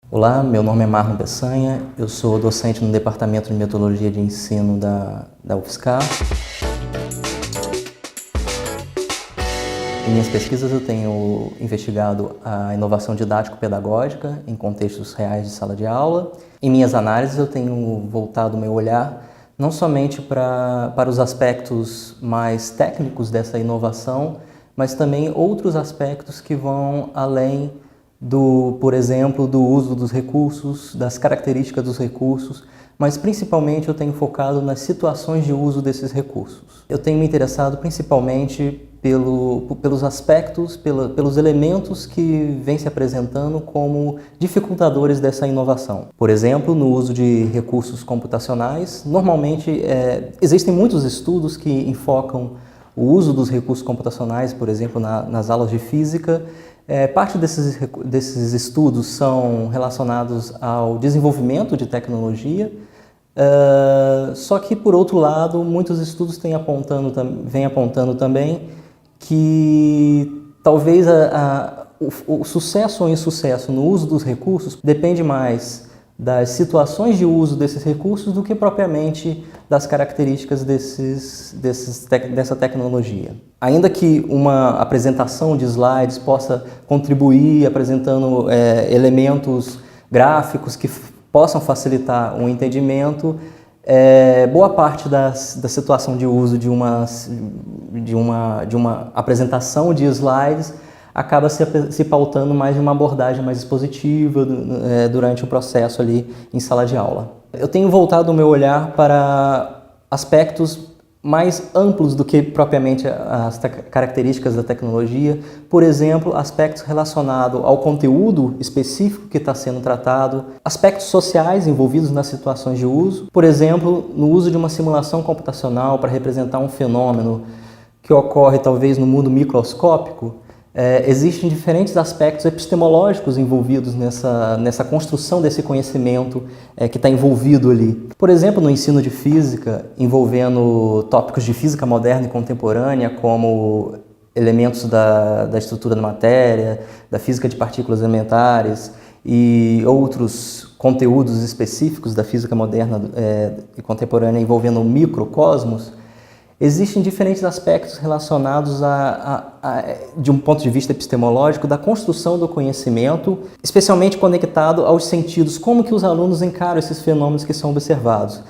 Olá, meu nome é Marlon Peçanha, eu sou docente no Departamento de Metodologia de Ensino da UFSCar. Em minhas pesquisas eu tenho investigado a inovação didático-pedagógica em contextos reais de sala de aula. Em minhas análises eu tenho voltado o meu olhar não somente para os aspectos mais técnicos dessa inovação, mas também outros aspectos que vão além por exemplo, do uso dos recursos, das características dos recursos, mas principalmente eu tenho focado nas situações de uso desses recursos. Eu tenho me interessado principalmente pelos aspectos, pelos elementos que vêm se apresentando como dificultadores dessa inovação. Por exemplo, no uso de recursos computacionais, normalmente existem muitos estudos que enfocam o uso dos recursos computacionais, por exemplo, nas aulas de física. Parte desses estudos são relacionados ao desenvolvimento de tecnologia, só que, por outro lado, muitos estudos vêm apontando também que talvez o sucesso ou insucesso no uso dos recursos depende mais das situações de uso desses recursos do que propriamente das características dessa tecnologia. Ainda que uma apresentação de slides possa contribuir apresentando elementos gráficos que possam facilitar o entendimento, boa parte da situação de uso de uma apresentação de slides acaba se pautando mais em uma abordagem mais expositiva durante o processo ali em sala de aula. Eu tenho voltado o meu olhar para aspectos mais amplos do que propriamente as características da tecnologia, por exemplo, aspectos relacionados ao conteúdo específico que está sendo tratado, aspectos sociais envolvidos nas situações de uso, por exemplo, no uso de uma simulação computacional para representar um fenômeno que ocorre talvez no mundo microscópico. Existem diferentes aspectos epistemológicos envolvidos nessa construção desse conhecimento que está envolvido ali. Por exemplo, no ensino de física, envolvendo tópicos de física moderna e contemporânea, como elementos da estrutura da matéria, da física de partículas elementares e outros conteúdos específicos da física moderna e contemporânea envolvendo o microcosmos. Existem diferentes aspectos relacionados de um ponto de vista epistemológico, da construção do conhecimento, especialmente conectado aos sentidos, como que os alunos encaram esses fenômenos que são observados.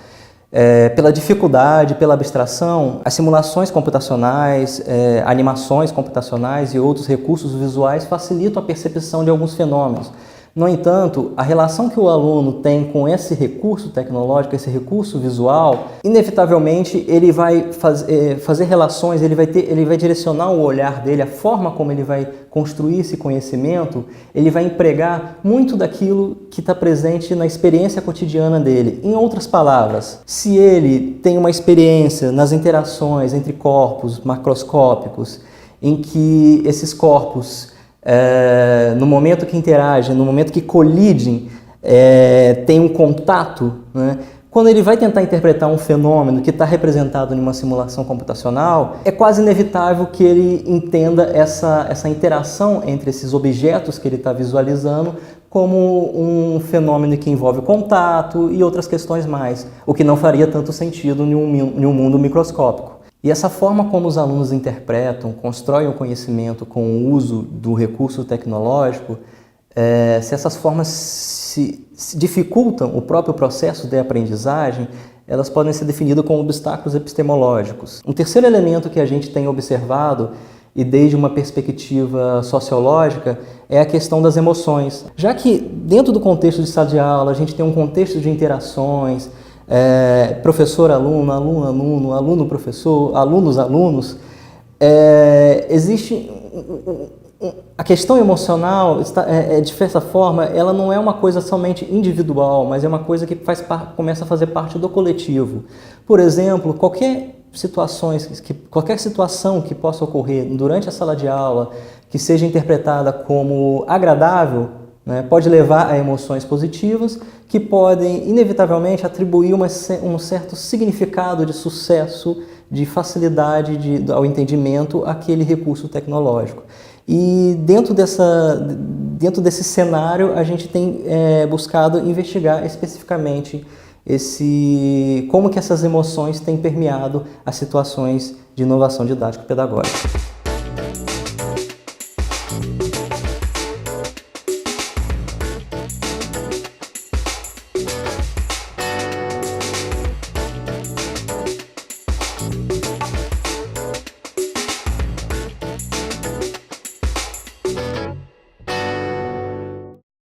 Pela dificuldade, pela abstração, as simulações computacionais, animações computacionais e outros recursos visuais facilitam a percepção de alguns fenômenos. No entanto, a relação que o aluno tem com esse recurso tecnológico, esse recurso visual, inevitavelmente ele vai fazer relações, ele vai direcionar o olhar dele, a forma como ele vai construir esse conhecimento, ele vai empregar muito daquilo que está presente na experiência cotidiana dele. Em outras palavras, se ele tem uma experiência nas interações entre corpos macroscópicos, em que esses corpos no momento que interagem, no momento que colidem, tem um contato, né? Quando ele vai tentar interpretar um fenômeno que está representado em uma simulação computacional, é quase inevitável que ele entenda essa interação entre esses objetos que ele está visualizando como um fenômeno que envolve contato e outras questões mais, o que não faria tanto sentido em um mundo microscópico. E essa forma como os alunos interpretam, constroem o conhecimento com o uso do recurso tecnológico, se essas formas se dificultam o próprio processo de aprendizagem, elas podem ser definidas como obstáculos epistemológicos. Um terceiro elemento que a gente tem observado, e desde uma perspectiva sociológica, é a questão das emoções. Já que dentro do contexto de sala de aula a gente tem um contexto de interações, professor-aluno, aluno-aluno, aluno-professor, alunos-alunos, existe a questão emocional, de certa forma, ela não é uma coisa somente individual, mas é uma coisa que começa a fazer parte do coletivo. Por exemplo, qualquer situação que possa ocorrer durante a sala de aula, que seja interpretada como agradável, né, pode levar a emoções positivas que podem, inevitavelmente, atribuir um certo significado de sucesso, de facilidade ao entendimento àquele recurso tecnológico. E dentro desse cenário, a gente tem buscado investigar especificamente como que essas emoções têm permeado as situações de inovação didático-pedagógica.